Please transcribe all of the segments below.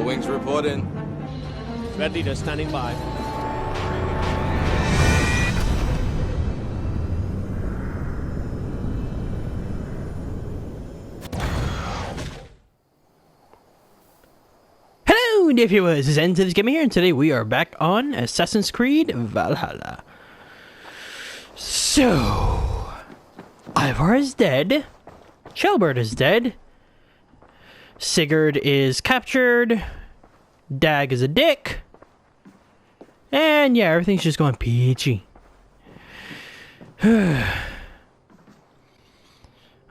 wings reporting. Red leader standing by. Hello, dear viewers, it's End to this Gamer here, and today we are back on Assassin's Creed Valhalla. So, Ivar is dead, Shelbert is dead, Sigurd is captured, Dag is a dick, and yeah, everything's just going peachy. I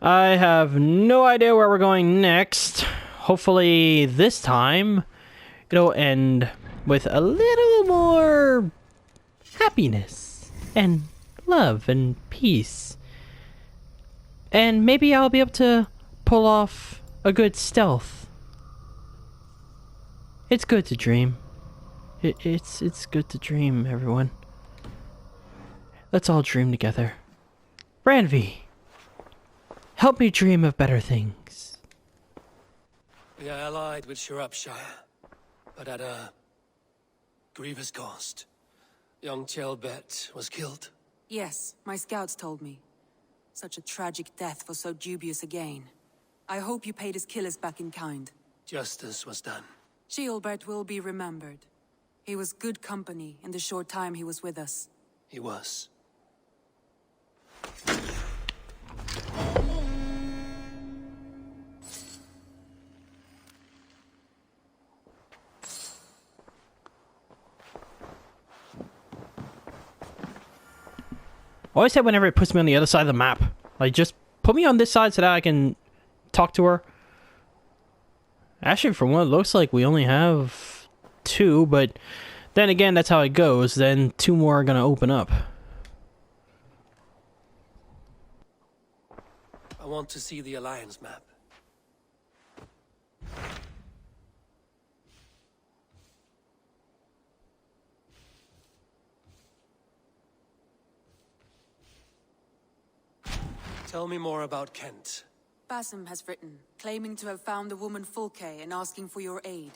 have no idea where we're going next. Hopefully this time it'll end with a little more happiness and love and peace. And maybe I'll be able to pull off a good stealth. It's good to dream. It's good to dream, everyone. Let's all dream together. Ranvi, help me dream of better things. We are allied with Shropshire, but at a grievous cost. Young Chelbet was killed. Yes, my scouts told me. Such a tragic death for so dubious a gain. I hope you paid his killers back in kind. Justice was done. Chelbert will be remembered. He was good company in the short time he was with us. He was. I always say whenever it puts me on the other side of the map, like, just put me on this side so that I can talk to her. Actually, from what it looks like, we only have 2, but then again, that's how it goes. Then 2 more are gonna open up. I want to see the Alliance map. Tell me more about Kent. Basim has written, claiming to have found the woman Fulke and asking for your aid.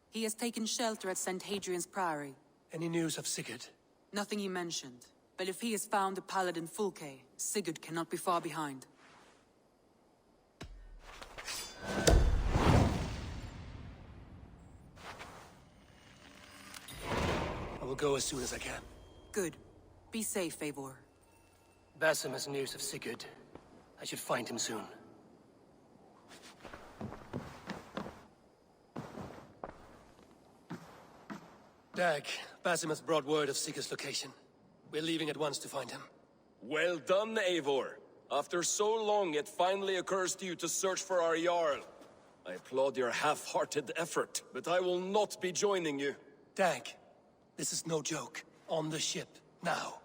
He has taken shelter at St. Hadrian's Priory. Any news of Sigurd? Nothing he mentioned. But if he has found the paladin Fulke, Sigurd cannot be far behind. I will go as soon as I can. Good. Be safe, Eivor. Basim has news of Sigurd. I should find him soon. Dag, Basim has brought word of Sigurd's location. We're leaving at once to find him. Well done, Eivor. After so long, it finally occurs to you to search for our Jarl. I applaud your half-hearted effort, but I will not be joining you. Dag, this is no joke. On the ship, now.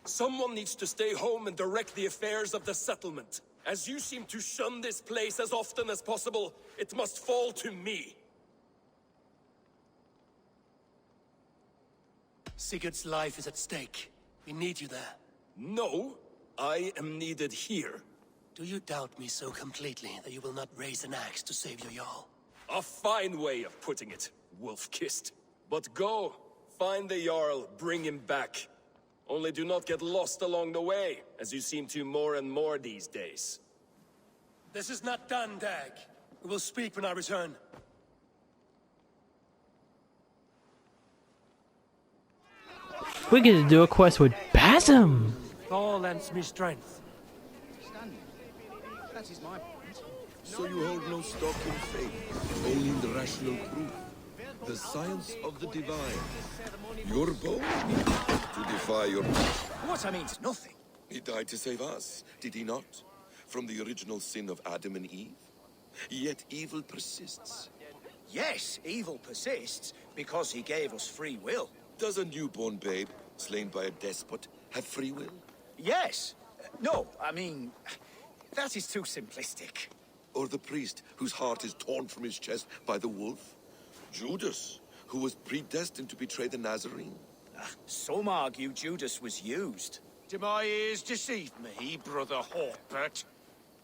Someone needs to stay home and direct the affairs of the settlement. As you seem to shun this place as often as possible, it must fall to me. Sigurd's life is at stake. We need you there. No, I am needed here. Do you doubt me so completely that you will not raise an axe to save your Jarl? A fine way of putting it, wolf-kissed. But go, find the Jarl, bring him back. Only do not get lost along the way, as you seem to more and more these days. This is not done, Dag. We will speak when I return. We get to do a quest with Basim. Thor lends me strength. That is my point. So you hold no stock in faith, only in the rational proof. The science of the divine. You're bold to defy your... What I mean's nothing. He died to save us, did he not? From the original sin of Adam and Eve? Yet evil persists. Yes, evil persists because he gave us free will. Does a newborn babe, slain by a despot, have free will? Yes. No, I mean, that is too simplistic. Or the priest whose heart is torn from his chest by the wolf? Judas, who was predestined to betray the Nazarene? Some argue Judas was used. Do my ears deceive me, Brother Hawkbert?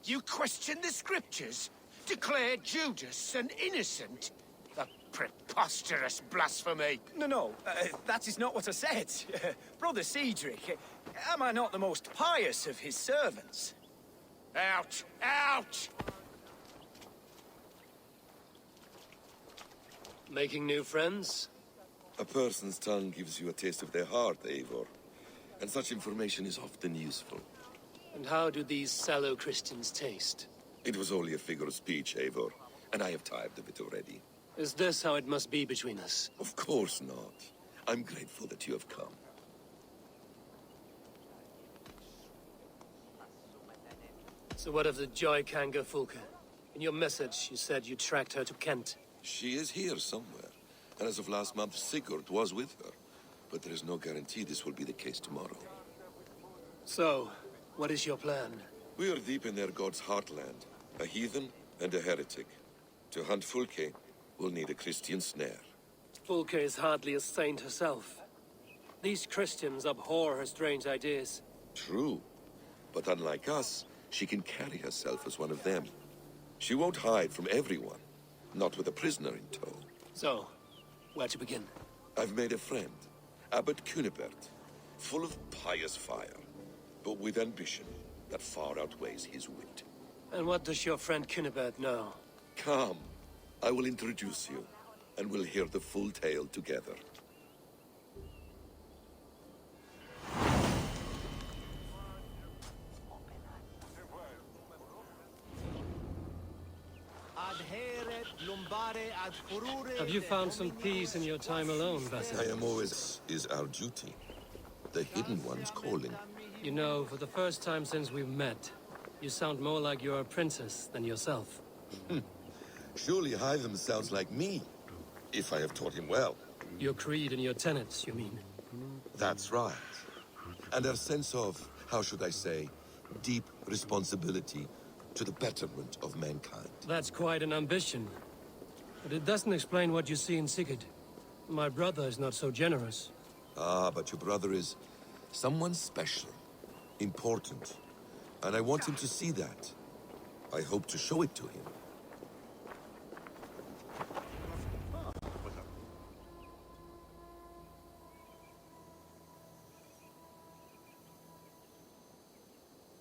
You question the scriptures? Declare Judas an innocent? That preposterous blasphemy! No, that is not what I said. Brother Cedric, am I not the most pious of his servants? Out! Out! Making new friends? A person's tongue gives you a taste of their heart, Eivor. And such information is often useful. And how do these sallow Christians taste? It was only a figure of speech, Eivor. And I have tired of it already. Is this how it must be between us? Of course not. I'm grateful that you have come. So what of the Joy Kanga Fulke? In your message, you said you tracked her to Kent. She is here somewhere. And as of last month, Sigurd was with her. But there is no guarantee this will be the case tomorrow. So, what is your plan? We are deep in their god's heartland. A heathen and a heretic. To hunt Fulke, we'll need a Christian snare. Fulke is hardly a saint herself. These Christians abhor her strange ideas. True. But unlike us, she can carry herself as one of them. She won't hide from everyone. Not with a prisoner in tow. So, where to begin? I've made a friend. Abbot Cunibert. Full of pious fire. But with ambition that far outweighs his wit. And what does your friend Cunibert know? Come. I will introduce you. And we'll hear the full tale together. Have you found some peace in your time alone, Basim? I am always is our duty. The hidden one's calling. You know, for the first time since we've met, you sound more like you're a princess than yourself. Surely Hytham sounds like me, if I have taught him well. Your creed and your tenets, you mean? That's right. And our sense of, how should I say, deep responsibility to the betterment of mankind. That's quite an ambition. But it doesn't explain what you see in Sigurd. My brother is not so generous. Ah, but your brother is someone special, important. And I want him to see that. I hope to show it to him.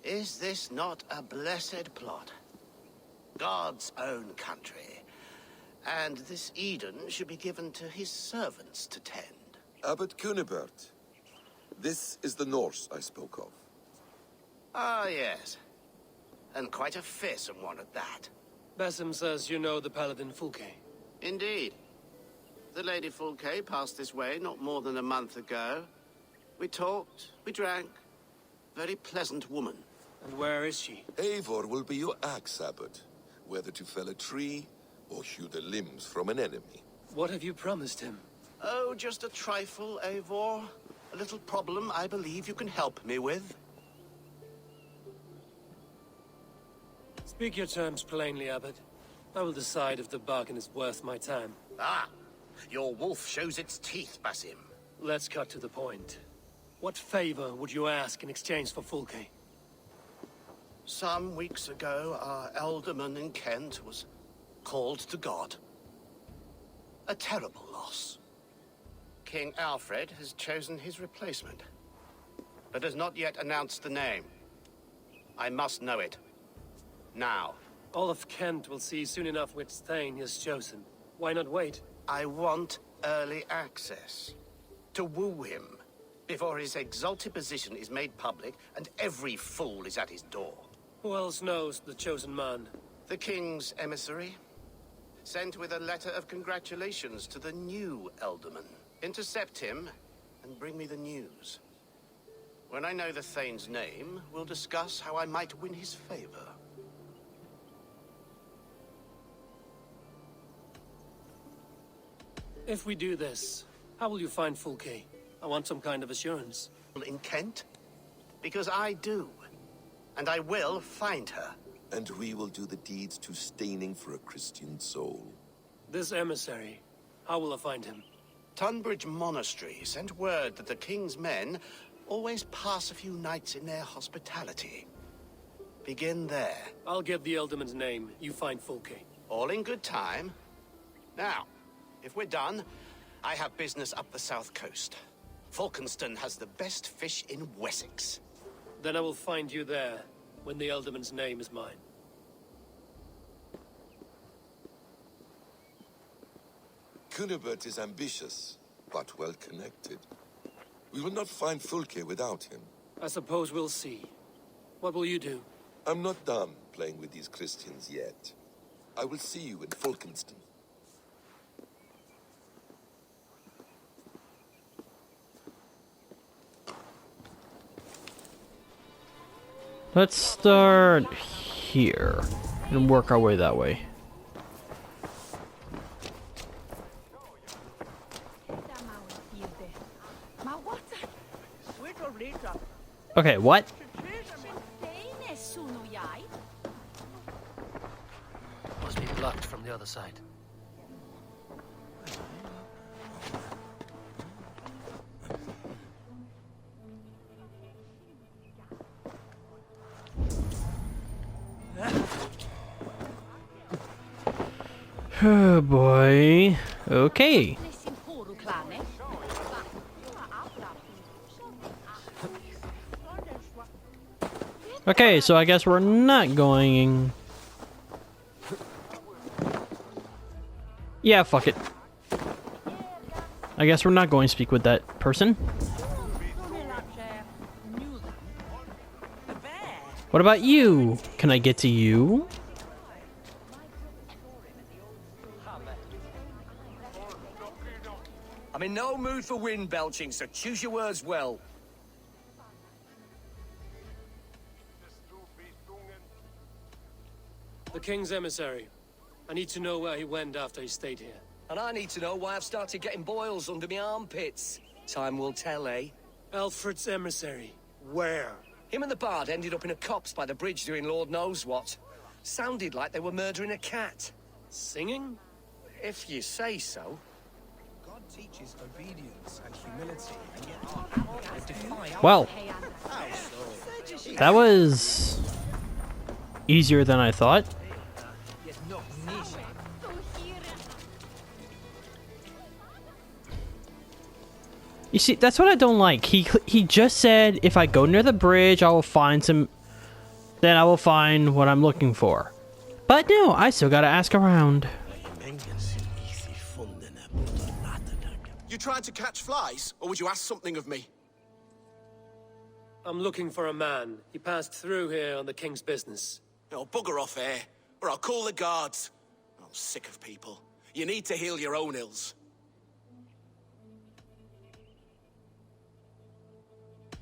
Is this not a blessed plot? God's own country. And this Eden should be given to his servants to tend. Abbot Cunibert. This is the Norse I spoke of. Ah, yes. And quite a fearsome one at that. Basim says you know the paladin Fulke. Indeed. The Lady Fulke passed this way not more than a month ago. We talked, we drank. Very pleasant woman. And where is she? Eivor will be your axe, Abbot. Whether to fell a tree or hew the limbs from an enemy. What have you promised him? Oh, just a trifle, Eivor. A little problem I believe you can help me with. Speak your terms plainly, Abbot. I will decide if the bargain is worth my time. Ah! Your wolf shows its teeth, Basim. Let's cut to the point. What favor would you ask in exchange for Fulke? Some weeks ago, our alderman in Kent was called to God. A terrible loss. King Alfred has chosen his replacement, but has not yet announced the name. I must know it. Now. All of Kent will see soon enough which Thane is chosen. Why not wait? I want early access. To woo him, before his exalted position is made public and every fool is at his door. Who else knows the chosen man? The king's emissary, sent with a letter of congratulations to the new alderman. Intercept him and bring me the news. When I know the Thane's name, we'll discuss how I might win his favor. If we do this, how will you find Fulke? I want some kind of assurance. In Kent? Because I do. And I will find her. And we will do the deeds too staining for a Christian soul. This emissary, how will I find him? Tunbridge Monastery sent word that the king's men always pass a few nights in their hospitality. Begin there. I'll get the Elderman's name. You find Fulke. All in good time. Now, If we're done, I have business up the south coast. Falkenston has the best fish in Wessex. Then I will find you there, when the Elderman's name is mine. Cunibert is ambitious, but well connected. We will not find Fulke without him. I suppose we'll see. What will you do? I'm not done playing with these Christians yet. I will see you in Falkenston. Let's start here and work our way that way. Okay, what? Must be blocked from the other side. Oh boy. Okay. Okay, so I guess we're not going. Yeah, fuck it. I guess we're not going to speak with that person. What about you? Can I get to you? I'm in no mood for wind belching, so choose your words well. The King's emissary. I need to know where he went after he stayed here. And I need to know why I've started getting boils under my armpits. Time will tell, eh? Alfred's emissary. Where? Him and the bard ended up in a copse by the bridge doing Lord knows what. Sounded like they were murdering a cat. Singing? If you say so. God teaches obedience and humility, and yet they defy Well, that was easier than I thought. You see, that's what I don't like. He just said if I go near the bridge, I will find some. Then I will find what I'm looking for. But no, I still gotta ask around. You trying to catch flies, or would you ask something of me? I'm looking for a man. He passed through here on the King's business. Oh, bugger off here, or I'll call the guards. I'm sick of people. You need to heal your own ills.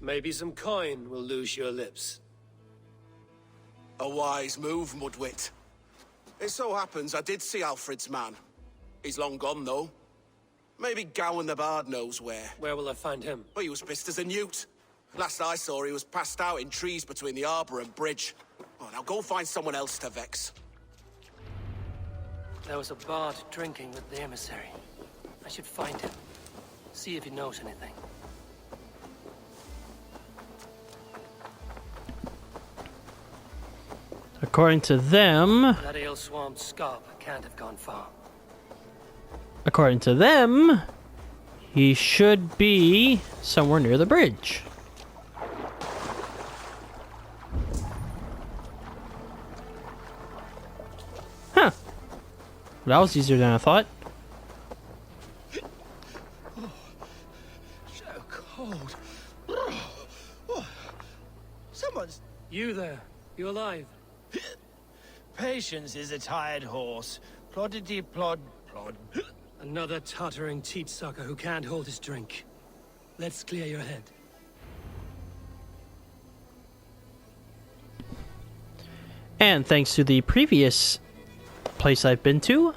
Maybe some coin will loose your lips. A wise move, Mudwit. It so happens I did see Alfred's man. He's long gone, though. Maybe Gowan the Bard knows where. Where will I find him? Well, he was pissed as a newt. Last I saw, he was passed out in trees between the arbor and bridge. Oh, now go find someone else to vex. There was a bard drinking with the emissary. I should find him. See if he knows anything. According to them, That ale-swamped scab can't have gone far. according to them, he should be somewhere near the bridge. Huh. That was easier than I thought. so cold. Someone's You there. You alive? patience is a tired horse. Ploddity plod plod. Another tottering teat sucker who can't hold his drink. Let's clear your head. And thanks to the previous place I've been to,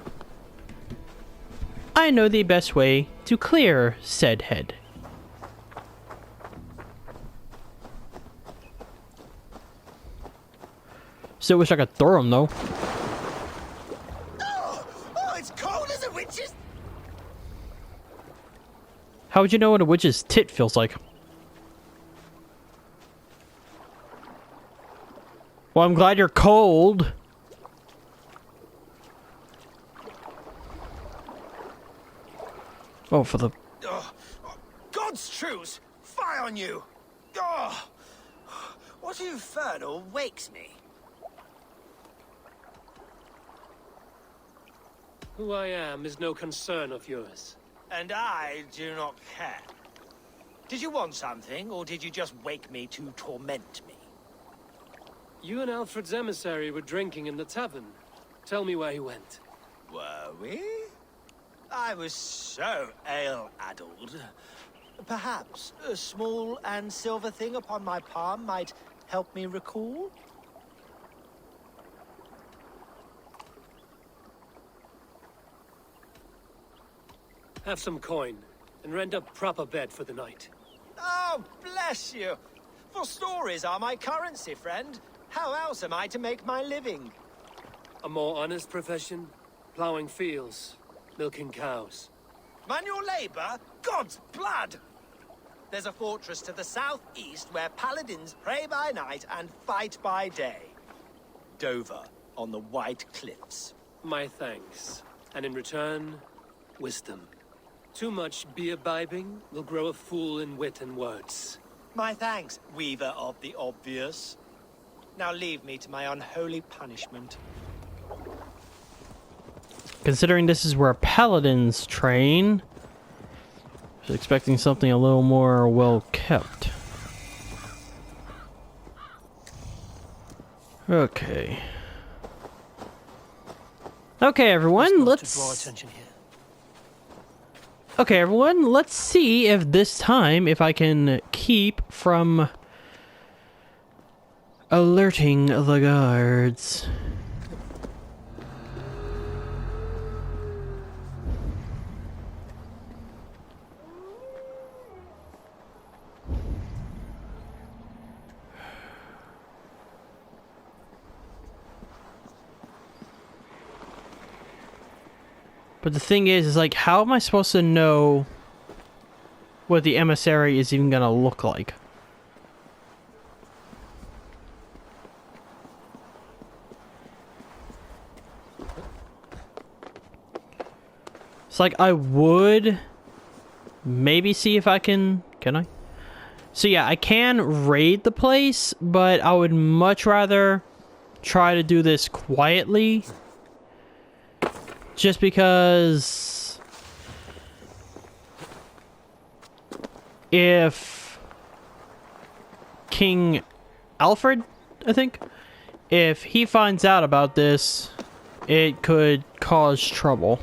I know the best way to clear said head. Still wish I could throw him though. Oh, it's cold as a witch's. How would you know what a witch's tit feels like? Well, I'm glad you're cold. Oh, for the... Oh, God's truce! Fie on you! Oh, what infernal wakes me? Who I am is no concern of yours. And I do not care. Did you want something, or did you just wake me to torment me? You and Alfred's emissary were drinking in the tavern. Tell me where he went. Were we? I was so ale-addled. Perhaps a small and silver thing upon my palm might help me recall? Have some coin, and rent a proper bed for the night. Oh, bless you! For stories are my currency, friend. How else am I to make my living? A more honest profession? Plowing fields, milking cows. Manual labor? God's blood! There's a fortress to the southeast where paladins pray by night and fight by day. Dover, on the White Cliffs. My thanks. And in return, wisdom. Too much beer-bibbing will grow a fool in wit and words. My thanks, weaver of the obvious. Now leave me to my unholy punishment. Considering this is where paladins train, I was expecting something a little more well kept. Okay. Okay, everyone, let's... draw attention here. Okay, everyone, let's see if this time, if I can keep from alerting the guards. But the thing is like, how am I supposed to know what the emissary is even gonna look like? It's like, I would maybe see if I can I? So yeah, I can raid the place, but I would much rather try to do this quietly. Just because if King Alfred, I think, if he finds out about this, it could cause trouble.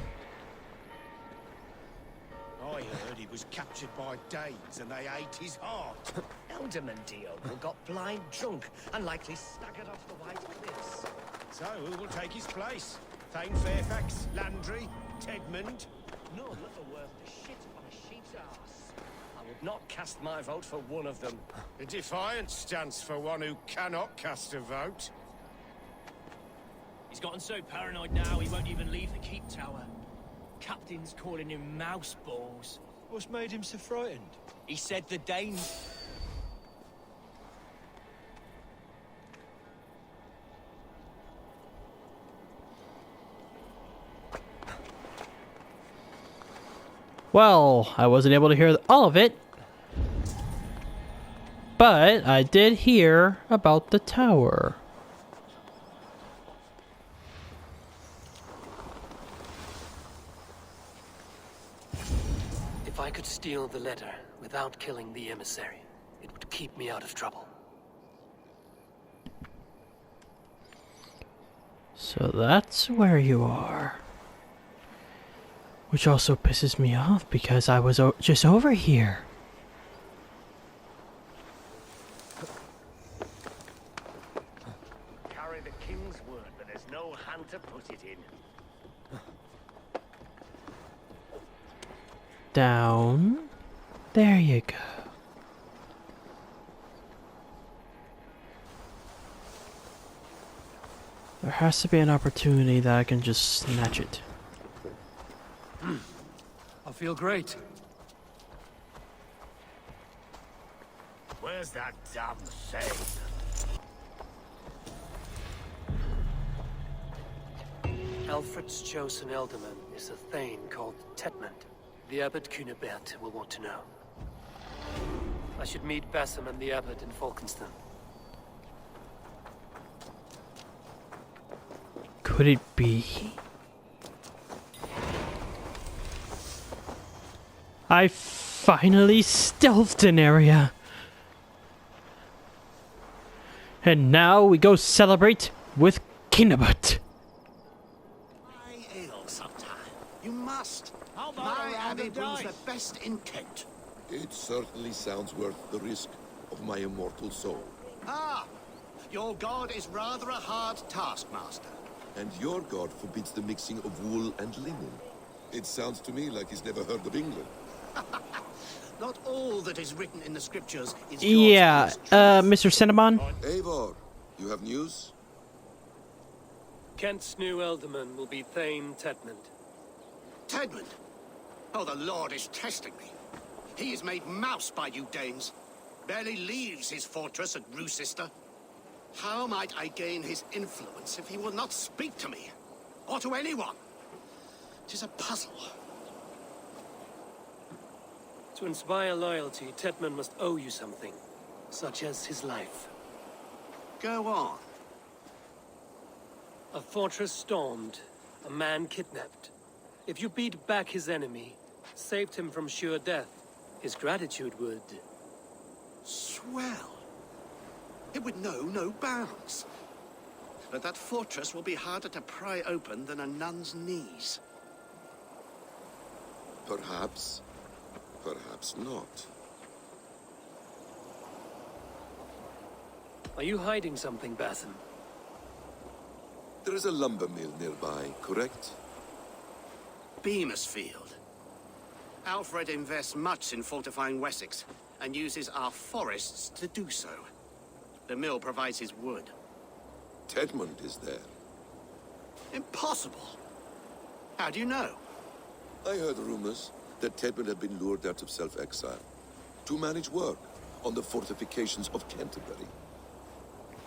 I heard he was captured by Danes and they ate his heart. Alderman Diogo got blind drunk and likely staggered off the White Cliffs. So who will take his place? Thane Fairfax, Landry, Tedmond? None are worth the shit on a sheep's arse. I would not cast my vote for one of them. A defiant stance for one who cannot cast a vote. He's gotten so paranoid now he won't even leave the keep tower. Captain's calling him mouse balls. What's made him so frightened? He said the Danes... Well, I wasn't able to hear all of it, but I did hear about the tower. If I could steal the letter without killing the emissary, it would keep me out of trouble. So that's where you are. Which also pisses me off because I was just over here. Carry the king's word, but there's no hand to put it in. Down. There you go. There has to be an opportunity that I can just snatch it. I feel great. Where's that damn thing? Alfred's chosen ealdorman is a thane called Tedmond. The Abbot Cunibert will want to know. I should meet Bassam and the Abbot in Falkenston. Could it be? I finally stealthed an area. And now we go celebrate with Cunibert. My ale sometime. You must. How about My a round abbey of brews the dice? best in Kent. It certainly sounds worth the risk of my immortal soul. Ah, your god is rather a hard taskmaster. And your god forbids the mixing of wool and linen. It sounds to me like he's never heard of England. Not all that is written in the scriptures is Yeah, Mr. Cinnamon? Eivor, you have news? Kent's new ealdorman will be Thane Tedmund. Tedmund? Oh, the Lord is testing me. He is made mouse by you Danes. Barely leaves his fortress at Roosister. How might I gain his influence if he will not speak to me? Or to anyone? 'Tis a puzzle. To inspire loyalty, Tedmund must owe you something, such as his life. Go on. A fortress stormed, a man kidnapped. If you beat back his enemy, saved him from sure death, his gratitude would... Swell. It would know no bounds. But that fortress will be harder to pry open than a nun's knees. Perhaps. Perhaps not. Are you hiding something, Bassam? There is a lumber mill nearby, correct? Beamisfield. Alfred invests much in fortifying Wessex, and uses our forests to do so. The mill provides his wood. Tedmund is there. Impossible! How do you know? I heard rumors that Tedmund had been lured out of self-exile to manage work on the fortifications of Canterbury.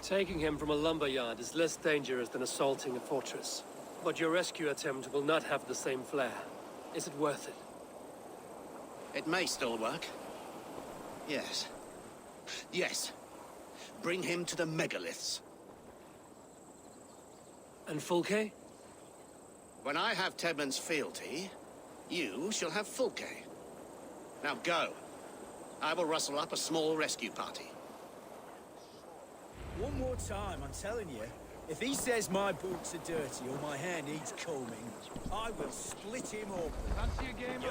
Taking him from a lumberyard is less dangerous than assaulting a fortress. But your rescue attempt will not have the same flair. Is it worth it? It may still work. Yes. Yes. Bring him to the megaliths. And Fulke? When I have Tedmund's fealty, you shall have Fulke. Now go. I will rustle up a small rescue party. One more time, I'm telling you. If he says my boots are dirty or my hair needs combing, I will split him open. Fancy a game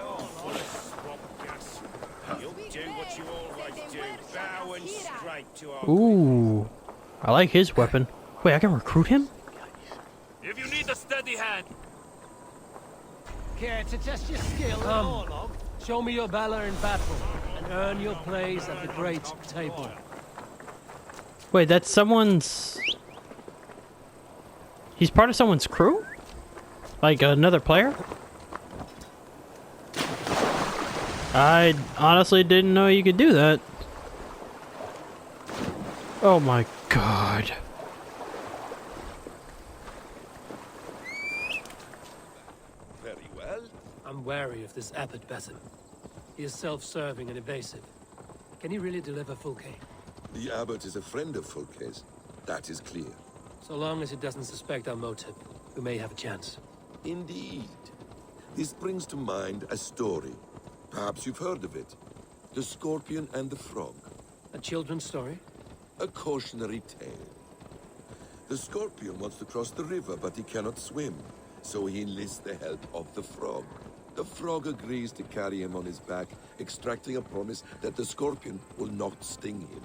You'll do what you always do. Bow and straight to our... Ooh. I like his weapon. Wait, I can recruit him? If you need a steady hand. Care to test your skill at all, Log? Show me your valor in battle, and earn your place at the great table. Wait, that's someone's... He's part of someone's crew? Like another player? I honestly didn't know you could do that. Oh my god. Very well. I'm wary of this Abbot Bassam. He is self-serving and evasive. Can he really deliver Fulke? The abbot is a friend of Fulke's. That is clear. So long as he doesn't suspect our motive, we may have a chance. Indeed. This brings to mind a story. Perhaps you've heard of it. The Scorpion and the Frog. A children's story? A cautionary tale. The Scorpion wants to cross the river, but he cannot swim. So he enlists the help of the Frog. The Frog agrees to carry him on his back, extracting a promise that the Scorpion will not sting him.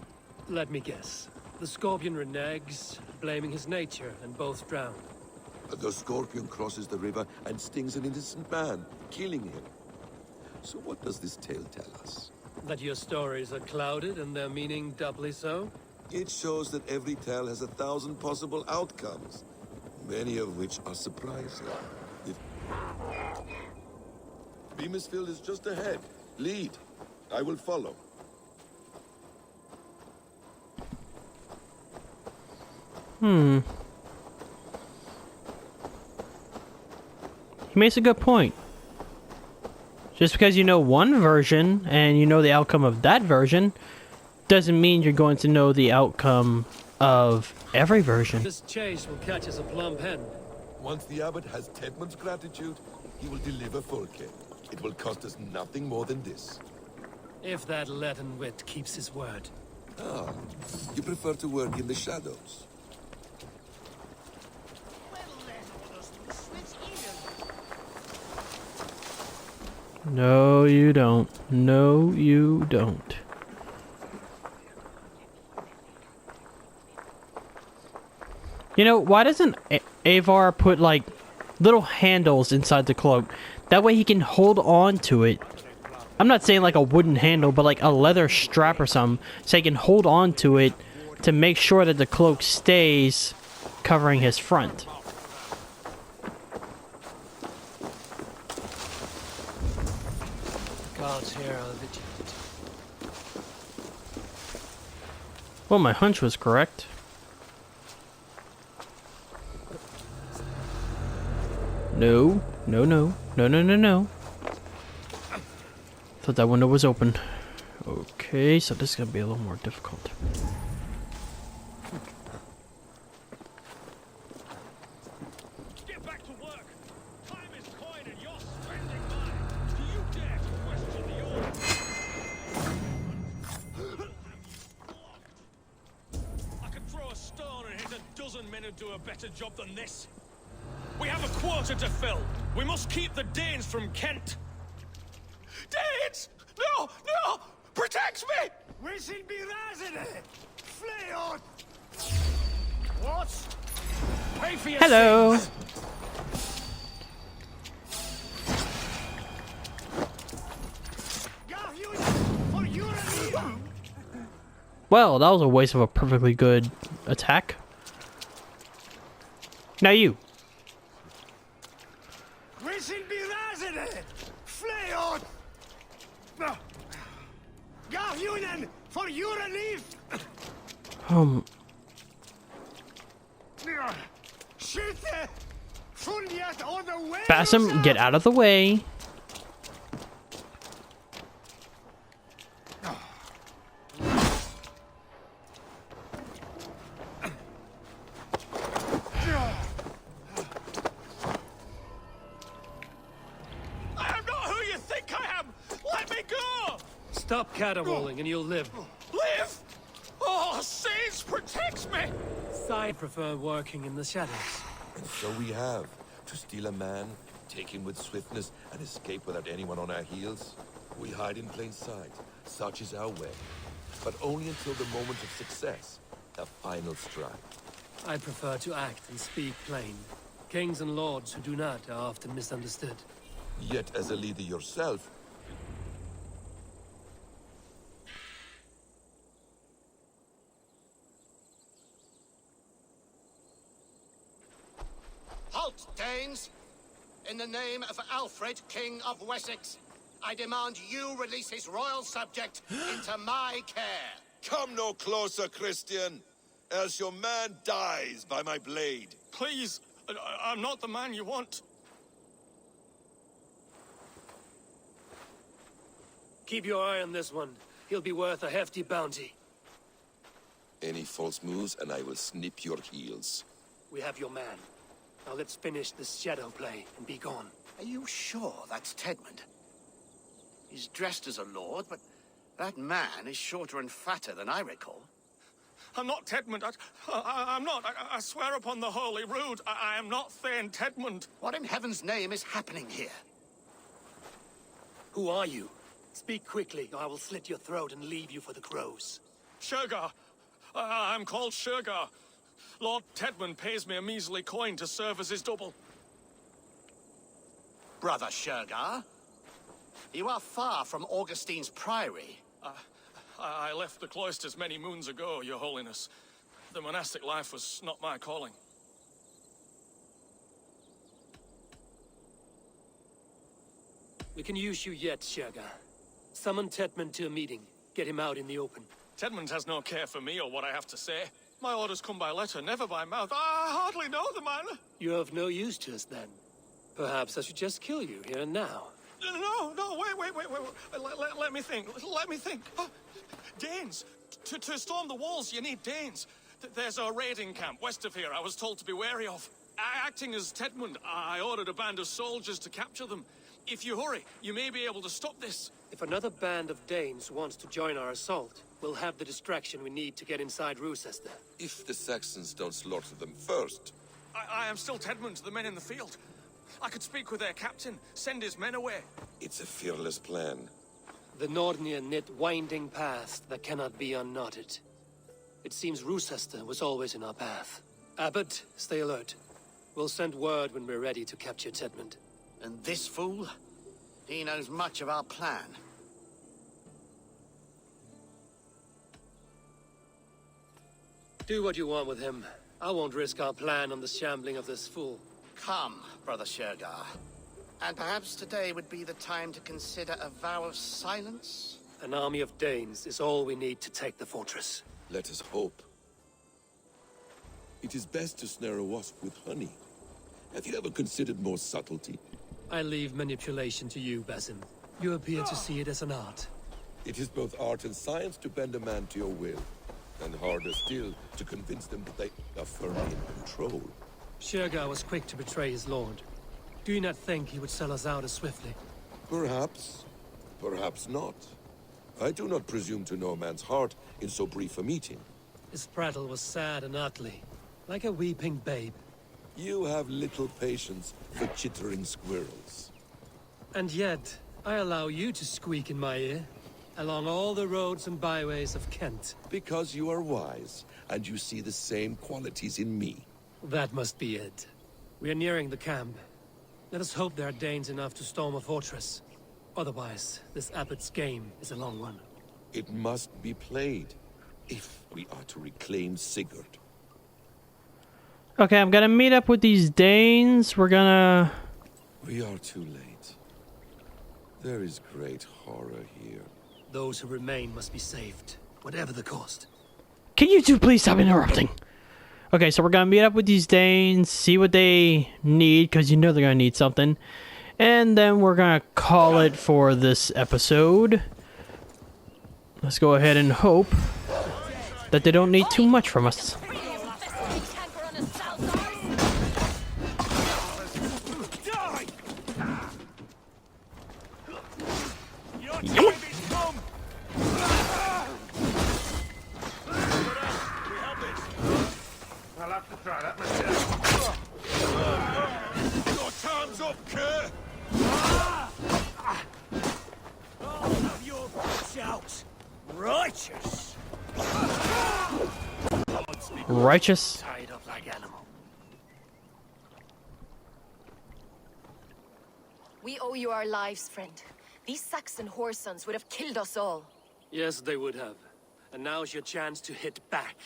Let me guess. The Scorpion reneges, blaming his nature, and both drown. The Scorpion crosses the river and stings an innocent man, killing him. So what does this tale tell us? That your stories are clouded and their meaning doubly so? It shows that every tale has 1,000 possible outcomes, many of which are surprising. If Beamisfield is just ahead. Lead. I will follow. He makes a good point. Just because you know one version and you know the outcome of that version doesn't mean you're going to know the outcome of every version. This chase will catch us a plump hen. Once the abbot has Tedmund's gratitude, he will deliver Fulke. It will cost us nothing more than this. If that Latin wit keeps his word. Ah, you prefer to work in the shadows. No, you don't. No, you don't. You know, why doesn't Avar put, like, little handles inside the cloak? That way he can hold on to it. I'm not saying like a wooden handle, but like a leather strap or something, so he can hold on to it to make sure that the cloak stays covering his front. Guards here are vigilant. Well, my hunch was correct. No, no, no, no, no, no, no. Thought that window was open. Okay, so this is gonna be a little more difficult. Get back to work. Time is coin and you're spending mine. Do you dare to question the order? I could throw a stone and hit a dozen men who do a better job than this. We have a quota to fill. We must keep the Danes from Kent. Danes! No! No! Protect me! We should be razing Flee on! What? Pay for your Hello. sins. Well, that was a waste of a perfectly good attack. Now you. We should be razing Flee on! Garhunen, for your relief! Shoot the Funyat on the way! Basim, get out of the way. I am not who you think I am! Let me go! Stop caterwauling and you'll live. Live! Oh, Saints, protect me! I prefer working in the shadows. And so we have. To steal a man, take him with swiftness, and escape without anyone on our heels. We hide in plain sight. Such is our way. But only until the moment of success. A final strike. I prefer to act and speak plain. Kings and lords who do not are often misunderstood. Yet as a leader yourself, Halt, Danes! In the name of Alfred, King of Wessex, I demand you release his royal subject into my care. come no closer, Christian, else your man dies by my blade. Please, I'm not the man you want. Keep your eye on this one. He'll be worth a hefty bounty. Any false moves, and I will snip your heels. We have your man. Now let's finish this shadow play and be gone. Are you sure that's Tedmund? He's dressed as a lord, but that man is shorter and fatter than I recall. I'm not Tedmund. I'm not. I swear upon the Holy Rood, I am not Thane Tedmund. What in heaven's name is happening here? Who are you? Speak quickly, or I will slit your throat and leave you for the crows. Shergar. I'm called Shergar. Lord Tedmund pays me a measly coin to serve as his double. Brother Shergar? You are far from Augustine's priory. I left the cloisters many moons ago, Your Holiness. The monastic life was not my calling. We can use you yet, Shergar. Summon Tedmund to a meeting. Get him out in the open. Tedmund has no care for me or what I have to say. My orders come by letter, never by mouth. I hardly know the man. You're of no use to us, then. Perhaps I should just kill you here and now. No, wait. Let me think. Let me think. Oh, Danes! To storm the walls, you need Danes. There's a raiding camp west of here I was told to be wary of. Acting as Tedmund, I ordered a band of soldiers to capture them. If you hurry, you may be able to stop this. If another band of Danes wants to join our assault, we'll have the distraction we need to get inside Rochester. If the Saxons don't slaughter them first. I am still Tedmund to the men in the field. I could speak with their captain, send his men away. It's a fearless plan. The Nordnir knit winding paths that cannot be unknotted. It seems Rochester was always in our path. Abbot, stay alert. We'll send word when we're ready to capture Tedmund. And this fool? He knows much of our plan. Do what you want with him. I won't risk our plan on the shambling of this fool. Come, Brother Shergar. And perhaps today would be the time to consider a vow of silence? An army of Danes is all we need to take the fortress. Let us hope. It is best to snare a wasp with honey. Have you ever considered more subtlety? I leave manipulation to you, Basim. You appear to see it as an art. It is both art and science to bend a man to your will. And harder still to convince them that they are firmly in control. Shergar was quick to betray his lord. Do you not think he would sell us out as swiftly? Perhaps. Perhaps not. I do not presume to know a man's heart in so brief a meeting. His prattle was sad and ugly, like a weeping babe. You have little patience for chittering squirrels. And yet, I allow you to squeak in my ear, along all the roads and byways of Kent. Because you are wise, and you see the same qualities in me. That must be it. We are nearing the camp. Let us hope there are Danes enough to storm a fortress. Otherwise, this abbot's game is a long one. It must be played, if we are to reclaim Sigurd. Okay, I'm gonna meet up with these Danes. We are too late. There is great horror here. Those who remain must be saved, whatever the cost. Can you two please stop interrupting? Okay, so we're gonna meet up with these Danes, see what they need, because you know they're gonna need something. And then we're gonna call it for this episode. Let's go ahead and hope that they don't need too much from us. I'll have to try that myself. Your time's up, Kerr! Oh, your shouts. Righteous. Righteous? Tied up like animal. We owe you our lives, friend. These Saxon whoresons would have killed us all. Yes, they would have. And now's your chance to hit back.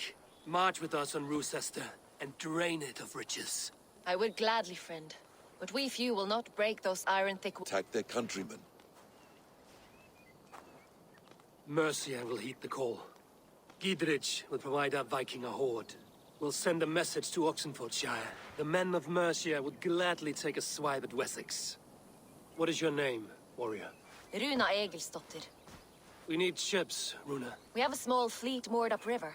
March with us on Rochester and drain it of riches. I would gladly, friend. But we few will not break those iron-thick... Attack their countrymen. Mercia will heed the call. Gidrich will provide our Viking a horde. We'll send a message to Oxenfordshire. The men of Mercia would gladly take a swipe at Wessex. What is your name, warrior? Runa Egilsdotter. We need ships, Runa. We have a small fleet moored upriver,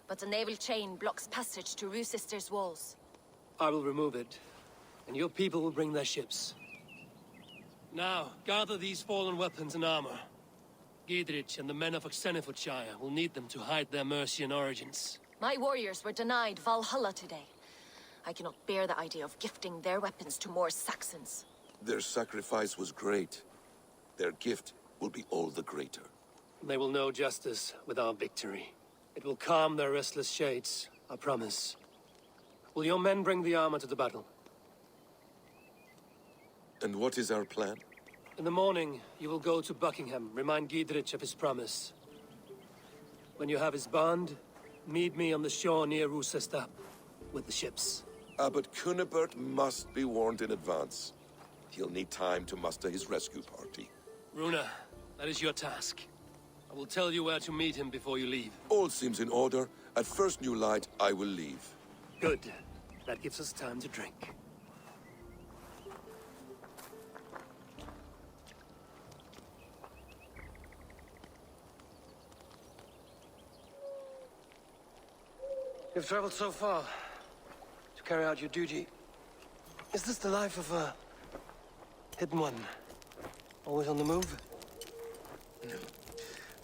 but a naval chain blocks passage to Rochester's walls. I will remove it, and your people will bring their ships. Now, gather these fallen weapons and armor. Gidrich and the men of Oxenfordshire will need them to hide their Mercian origins. My warriors were denied Valhalla today. I cannot bear the idea of gifting their weapons to more Saxons. Their sacrifice was great. Their gift will be all the greater. They will know justice with our victory. It will calm their restless shades, I promise. Will your men bring the armor to the battle? And what is our plan? In the morning, you will go to Buckingham, remind Gidrich of his promise. When you have his bond, meet me on the shore near Rochester with the ships. Abbot Cunibert must be warned in advance. He'll need time to muster his rescue party. Runa, that is your task. I will tell you where to meet him before you leave. All seems in order. At first new light, I will leave. Good. That gives us time to drink. You've traveled so far to carry out your duty. Is this the life of a hidden one? Always on the move? No.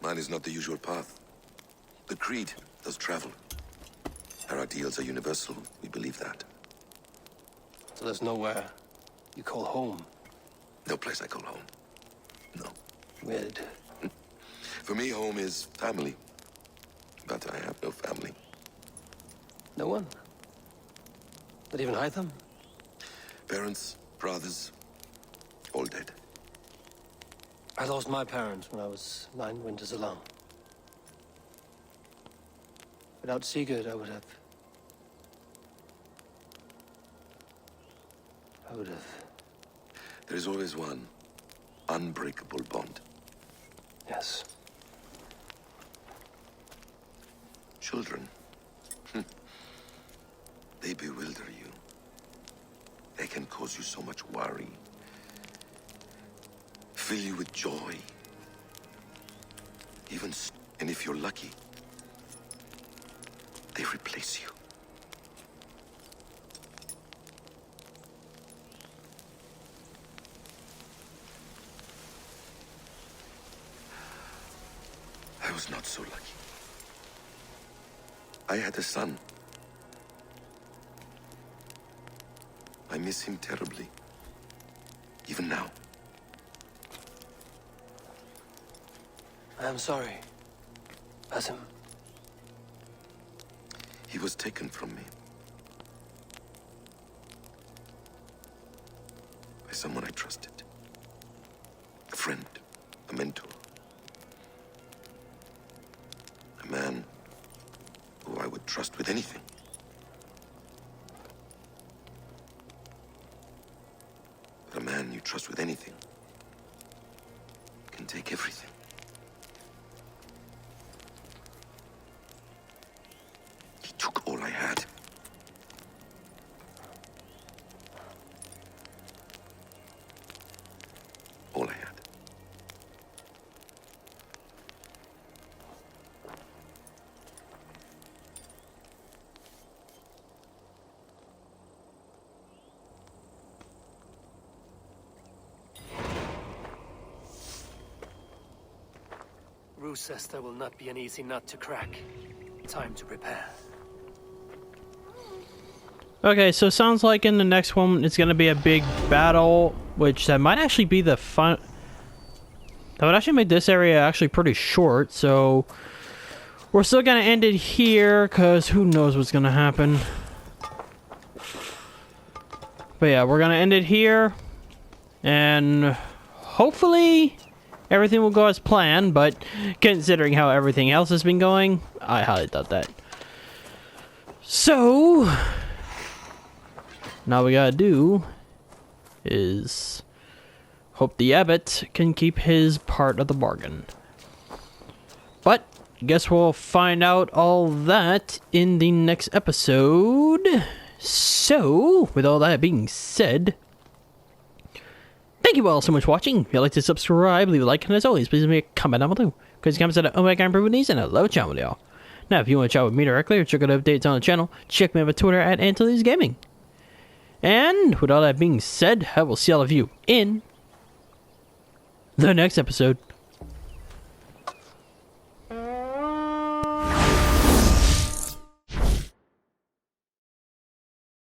Mine is not the usual path. The Creed does travel. Our ideals are universal. We believe that. So there's nowhere you call home? No place I call home. No. Weird. For me, home is family. But I have no family. No one? Not even Hytham? Parents, brothers, all dead. I lost my parents when I was 9 winters alone. Without Sigurd, I would have... There is always one unbreakable bond. Yes. Children. They bewilder you. They can cause you so much worry. Fill you with joy. And if you're lucky, they replace you. I was not so lucky. I had a son. I miss him terribly. Even now. I am sorry. Basim. He was taken from me. By someone I trusted. A friend. A mentor. A man who I would trust with anything. But a man you trust with anything can take everything. He took all I had. All I had. Rochester will not be an easy nut to crack. Time to prepare. Okay, so sounds like in the next one it's gonna be a big battle, which that might actually be the fun. That would actually make this area actually pretty short, so we're still gonna end it here, cause who knows what's gonna happen. But yeah, we're gonna end it here, and hopefully everything will go as planned, but considering how everything else has been going, I highly doubt that. So now we gotta do is hope the abbot can keep his part of the bargain. But guess we'll find out all that in the next episode. So, with all that being said, thank you all so much for watching. If you'd like to subscribe, leave a like, and as always, please leave me a comment down below. Because it comes out of Omega Improving these, and I love chatting with y'all. Now, if you want to chat with me directly or check out updates on the channel, check me out on Twitter at Antilles Gaming. And with all that being said, I will see all of you in the next episode.